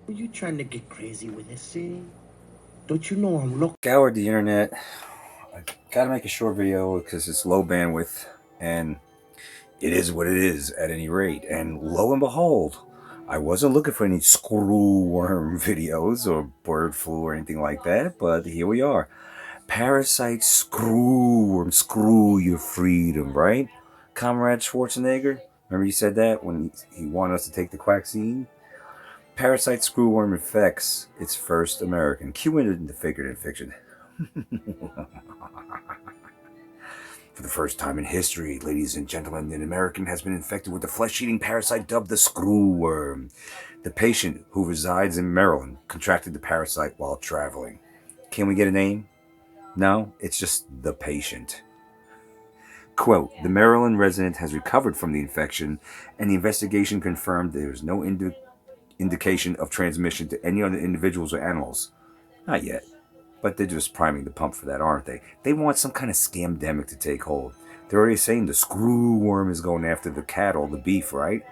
Are you trying to get crazy with this, city? Don't you know I'm looking? Scoured the internet. I gotta make a short video because it's low bandwidth and it is what it is at any rate. And lo and behold, I wasn't looking for any screwworm videos or bird flu or anything like that, but here we are. Parasite screwworm, screw your freedom, right? Comrade Schwarzenegger? Remember he said that when he wanted us to take the vaccine? Parasite screwworm infects its first American. Cue into the figurative fiction. For the first time in history, ladies and gentlemen, an American has been infected with the flesh-eating parasite dubbed the screwworm. The patient, who resides in Maryland, contracted the parasite while traveling. Can we get a name? No, it's just the patient. Quote, the Maryland resident has recovered from the infection, and the investigation confirmed there is no indication of transmission to any other individuals or animals. Not yet. But they're just priming the pump for that, aren't they? They want some kind of scamdemic to take hold. They're already saying the screwworm is going after the cattle, the beef, right?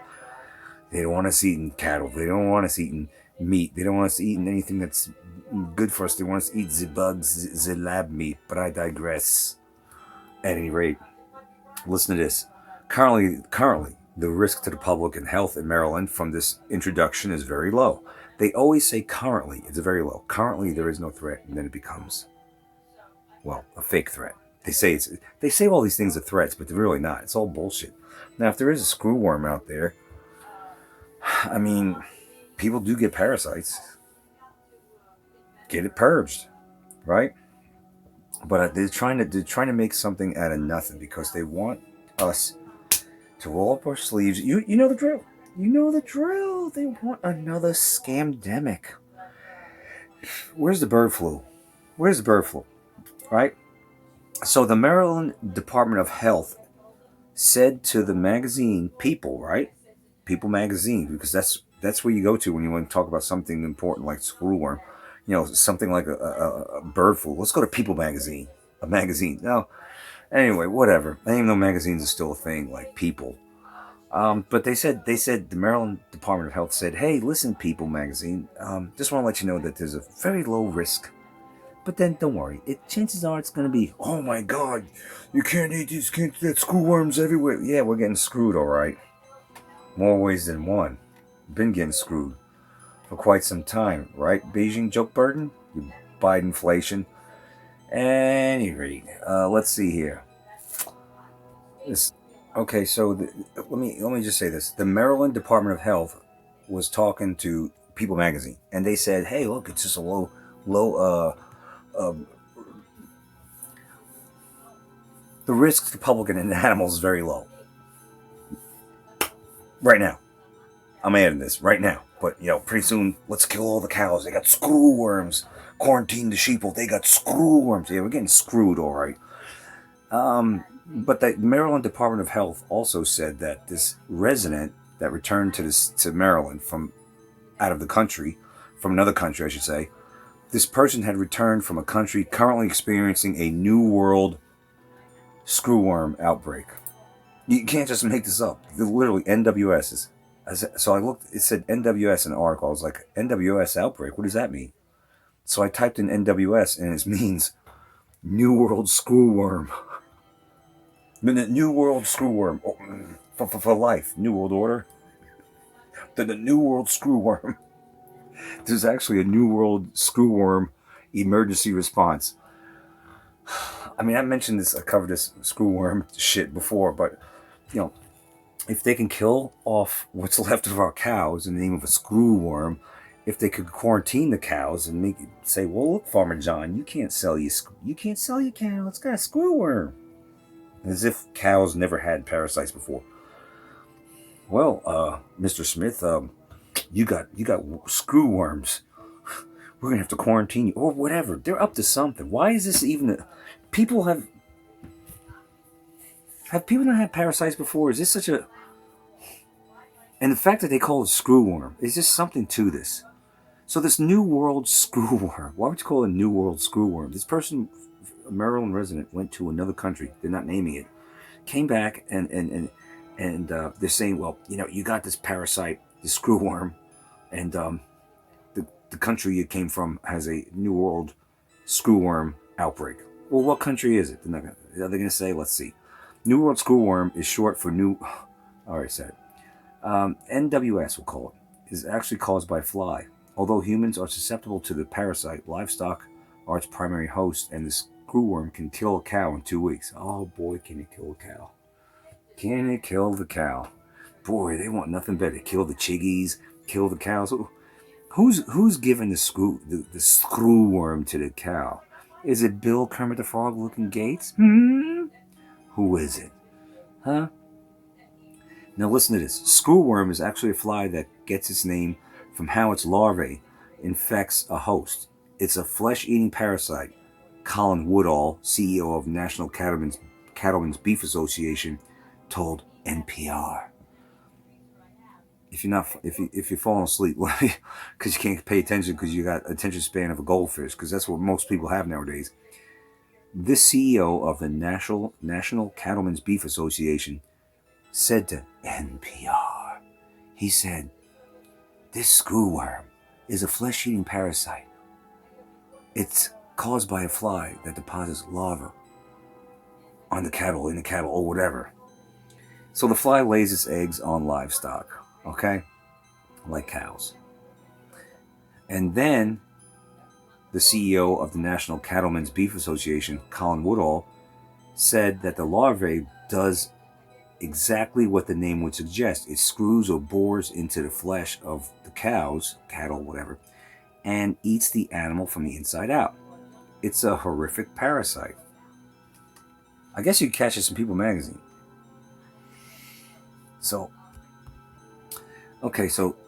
They don't want us eating cattle. They don't want us eating meat. They don't want us eating anything that's good for us. They want us to eat the bugs, the lab meat. But I digress. At any rate, listen to this. Currently, the risk to the public and health in Maryland from this introduction is very low. They always say currently, it's very low. Currently, there is no threat, and then it becomes, well, a fake threat. They say all these things are threats, but they're really not. It's all bullshit. Now, if there is a screwworm out there, I mean, people do get parasites. Get it purged, right? But they're trying to make something out of nothing because they want us to roll up our sleeves. You know the drill. You know the drill. They want another scamdemic. Where's the bird flu? Where's the bird flu? Right? So the Maryland Department of Health said to the magazine People, right? People magazine, because that's where you go to when you want to talk about something important like screwworm. You know, something like a bird flu. Let's go to People magazine, a magazine. No, anyway, whatever. I didn't even know magazines are still a thing like People. But they said the Maryland Department of Health said, "Hey, listen, People magazine. Just want to let you know that there's a very low risk. But then don't worry. Chances are it's going to be, oh my God, you can't eat these kids. There's screwworms everywhere. Yeah, we're getting screwed, all right. More ways than one. Been getting screwed for quite some time, right? Beijing joke burden, you Bidenflation. Anyway, let's see here. This okay. So let me just say this: the Maryland Department of Health was talking to People Magazine, and they said, "Hey, look, it's just a low. Uh, the risk to the public and animals is very low right now. I'm adding this right now, but pretty soon, let's kill all the cows. They got screwworms. Quarantine the sheeple. They got screwworms. Yeah, we're getting screwed, all right. But the Maryland Department of Health also said that this resident that returned to Maryland from out of the country, from another country, I should say, this person had returned from a country currently experiencing a New World screwworm outbreak. You can't just make this up. Literally, NWS is. So I looked. It said NWS in the article. I was like, NWS outbreak. What does that mean? So I typed in NWS, and it means New World Screwworm. New World Screwworm for life. New World Order. The New World Screwworm. There's actually a New World Screwworm emergency response. I mean, I covered this screwworm shit before, but if they can kill off what's left of our cows in the name of a screwworm, if they could quarantine the cows and say, well, look, Farmer John, you can't sell your cow. It's got a screwworm. As if cows never had parasites before. Well, Mr. Smith, you got screwworms. We're gonna have to quarantine you, or whatever. They're up to something. Why is this even? People have people not had parasites before? Is this such a? And the fact that they call it screwworm is just something to this. So this New World screwworm. Why would you call it a New World screwworm? This person, a Maryland resident, went to another country. They're not naming it. Came back and they're saying, well, you got this parasite, this screwworm, and the country it came from has a New World screwworm outbreak. Well, what country is it? Are they going to say? Let's see. New World screwworm is short for new. All right, said it. NWS, we'll call it, is actually caused by a fly. Although humans are susceptible to the parasite, livestock are its primary host, and the screwworm can kill a cow in 2 weeks. Oh boy, can it kill a cow! Can it kill the cow? Boy, they want nothing better. Kill the chiggies, kill the cows. Who's giving the screwworm to the cow? Is it Bill Kermit the Frog looking Gates? Who is it? Huh? Now listen to this. Screwworm is actually a fly that gets its name from how its larvae infects a host. It's a flesh-eating parasite. Colin Woodall, CEO of National Cattlemen's Beef Association, told NPR. If you're falling asleep, because you can't pay attention because you got attention span of a goldfish, because that's what most people have nowadays. This CEO of the National Cattlemen's Beef Association said to NPR, he said, "This screwworm is a flesh-eating parasite. It's caused by a fly that deposits larvae on the cattle, in the cattle, or whatever. So the fly lays its eggs on livestock, okay? Like cows. And then the CEO of the National Cattlemen's Beef Association, Colin Woodall, said that the larvae does exactly what the name would suggest. It screws or bores into the flesh of the cows, cattle, whatever, and eats the animal from the inside out. It's a horrific parasite. I guess you could catch this in People magazine. So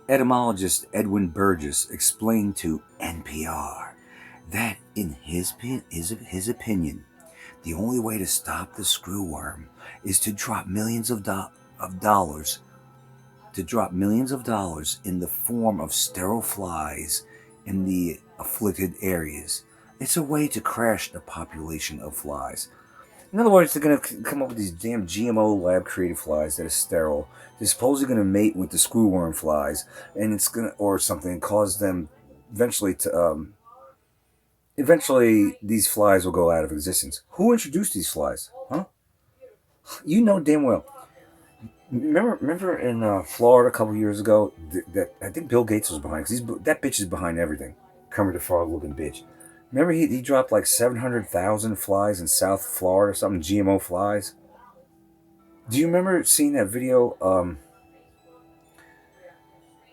etymologist Edwin Burgess explained to NPR that in his opinion, the only way to stop the screwworm is to drop millions of dollars in the form of sterile flies in the afflicted areas. It's a way to crash the population of flies. In other words, they're going to come up with these damn GMO lab-created flies that are sterile. They're supposedly going to mate with the screwworm flies, and it's going to, or something, cause them eventually to, eventually these flies will go out of existence. Who introduced these flies? Huh? You know damn well. Remember in Florida a couple years ago, that I think Bill Gates was behind, because that bitch is behind everything. Kermit the Frog looking bitch. Remember he dropped like 700,000 flies in South Florida or something, GMO flies? Do you remember seeing that video?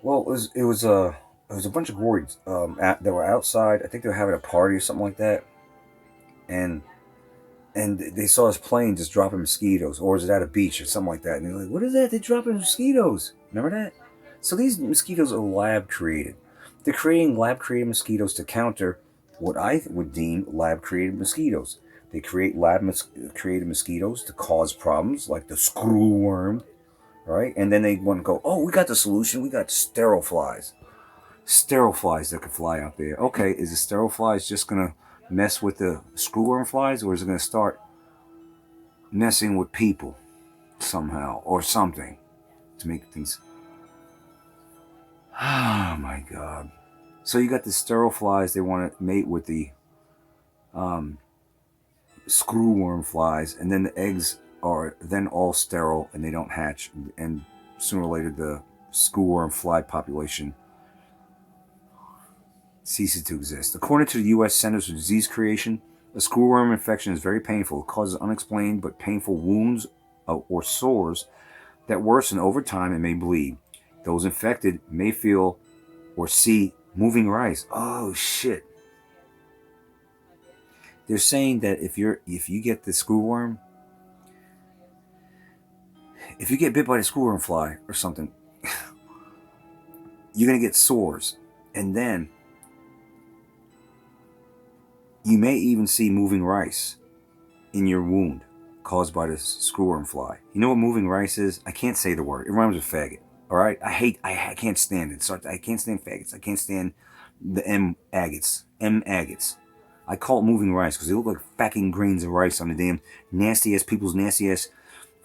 Well, it was a bunch of gourds that were outside. I think they were having a party or something like that, and they saw this plane just dropping mosquitoes, or was it at a beach or something like that? And they're like, "What is that? They're dropping mosquitoes." Remember that? So these mosquitoes are lab created. They're creating lab created mosquitoes to counter what I would deem lab-created mosquitoes. They create lab-created mosquitoes to cause problems, like the screwworm, right? And then they want to go, oh, we got the solution. We got sterile flies. Sterile flies that could fly out there. Okay, is the sterile flies just going to mess with the screwworm flies, or is it going to start messing with people somehow or something to make things... Oh, my God. So you got the sterile flies, they want to mate with the screwworm flies, and then the eggs are then all sterile and they don't hatch, and sooner or later the screwworm fly population ceases to exist. According to the U.S. Centers for Disease Creation, a screwworm infection is very painful. It causes unexplained but painful wounds or sores that worsen over time and may bleed. Those infected may feel or see moving rice. Oh shit. They're saying that if you get the screwworm, if you get bit by the screwworm fly or something, you're going to get sores. And then you may even see moving rice in your wound caused by the screwworm fly. You know what moving rice is? I can't say the word. It rhymes with faggot. All right? I can't stand it. So I can't stand faggots. I can't stand the M agates. I call it moving rice because they look like fucking grains of rice on the damn nasty ass people's nasty ass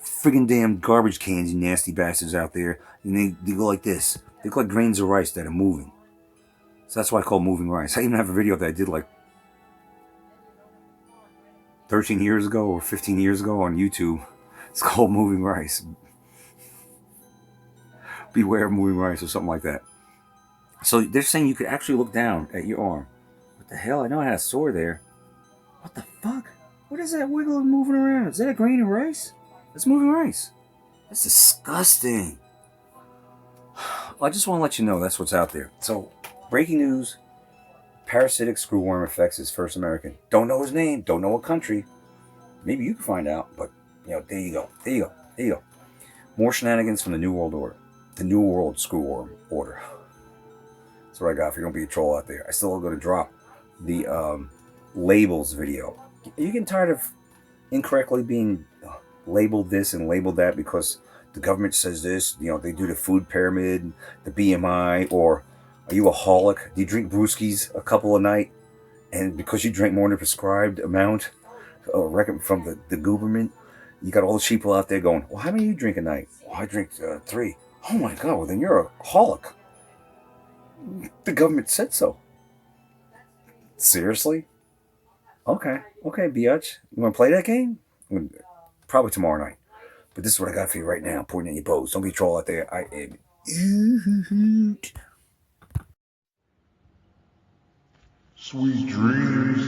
friggin' damn garbage cans, you nasty bastards out there. And they go like this. They look like grains of rice that are moving. So that's why I call moving rice. I even have a video that I did like 13 years ago or 15 years ago on YouTube. It's called Moving Rice. Beware of moving rice or something like that. So they're saying you could actually look down at your arm. What the hell? I know I had a sore there. What the fuck? What is that wiggling moving around? Is that a grain of rice? That's moving rice. That's disgusting. I just want to let you know that's what's out there. So, breaking news. Parasitic screwworm infects his first American. Don't know his name. Don't know what country. Maybe you can find out. But, there you go. There you go. There you go. More shenanigans from the New World Order. The New World Screwworm Order. That's what I got if you're going to be a troll out there. I still going to drop the labels video. Are you getting tired of incorrectly being labeled this and labeled that because the government says this? They do the food pyramid, the BMI, or are you a holic? Do you drink brewskis a couple a night? And because you drink more than the prescribed amount from the government, you got all the people out there going, well, how many do you drink a night? Well, I drink 3. Oh my God, well then you're a holic. The government said so. Seriously? Okay, biatch. You want to play that game? Probably tomorrow night. But this is what I got for you right now. Pointing at your bows. Don't be a troll out there. I am. Sweet dreams.